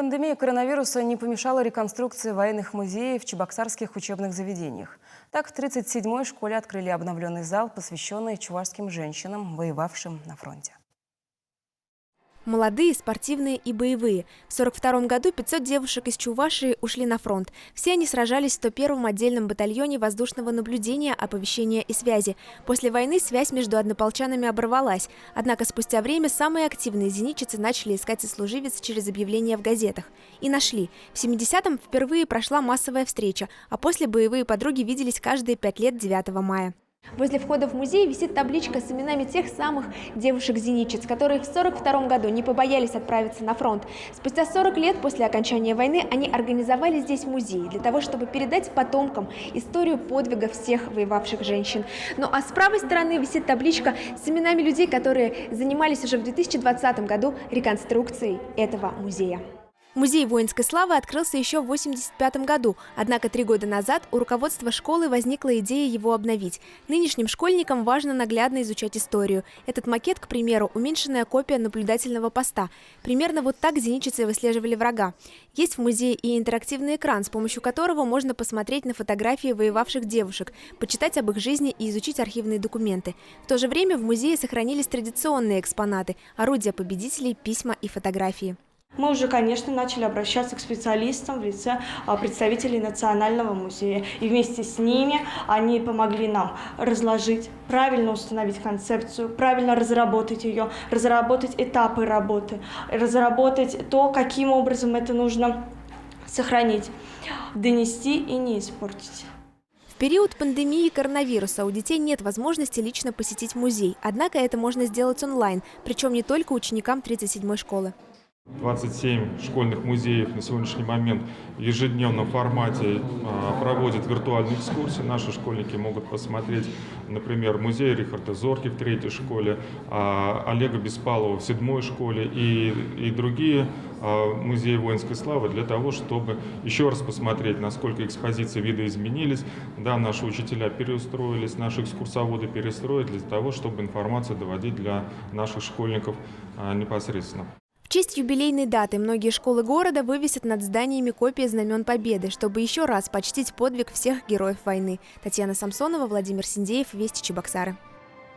Пандемия коронавируса не помешала реконструкции военных музеев в чебоксарских учебных заведениях. Так, в 37-й школе открыли обновленный зал, посвященный чувашским женщинам, воевавшим на фронте. Молодые, спортивные и боевые. В 1942 году 500 девушек из Чувашии ушли на фронт. Все они сражались в 101-м отдельном батальоне воздушного наблюдения, оповещения и связи. После войны связь между однополчанами оборвалась. Однако спустя время самые активные зенитчицы начали искать сослуживец через объявления в газетах. И нашли. В 70-м впервые прошла массовая встреча, а после боевые подруги виделись каждые 5 лет 9 мая. Возле входа в музей висит табличка с именами тех самых девушек-зенитчиц, которые в 1942 году не побоялись отправиться на фронт. Спустя 40 лет после окончания войны они организовали здесь музей для того, чтобы передать потомкам историю подвига всех воевавших женщин. Ну а с правой стороны висит табличка с именами людей, которые занимались уже в 2020 году реконструкцией этого музея. Музей воинской славы открылся еще в 1985 году, однако 3 года назад у руководства школы возникла идея его обновить. Нынешним школьникам важно наглядно изучать историю. Этот макет, к примеру, уменьшенная копия наблюдательного поста. Примерно вот так зенитчицы выслеживали врага. Есть в музее и интерактивный экран, с помощью которого можно посмотреть на фотографии воевавших девушек, почитать об их жизни и изучить архивные документы. В то же время в музее сохранились традиционные экспонаты – орудия победителей, письма и фотографии. Мы уже, конечно, начали обращаться к специалистам в лице представителей Национального музея. И вместе с ними они помогли нам разложить, правильно установить концепцию, правильно разработать ее, разработать этапы работы, разработать то, каким образом это нужно сохранить, донести и не испортить. В период пандемии коронавируса у детей нет возможности лично посетить музей. Однако это можно сделать онлайн, причем не только ученикам 37-й школы. 27 школьных музеев на сегодняшний момент в ежедневном формате проводят виртуальные экскурсии. Наши школьники могут посмотреть, например, музей Рихарда Зорки в 3-й школе, Олега Беспалова в 7-й школе и другие музеи воинской славы для того, чтобы еще раз посмотреть, насколько экспозиции видоизменились. Да, наши учителя переустроились, наши экскурсоводы перестроились для того, чтобы информацию доводить для наших школьников непосредственно. В честь юбилейной даты многие школы города вывесят над зданиями копии знамен Победы, чтобы еще раз почтить подвиг всех героев войны. Татьяна Самсонова, Владимир Синдеев, Вести Чебоксары.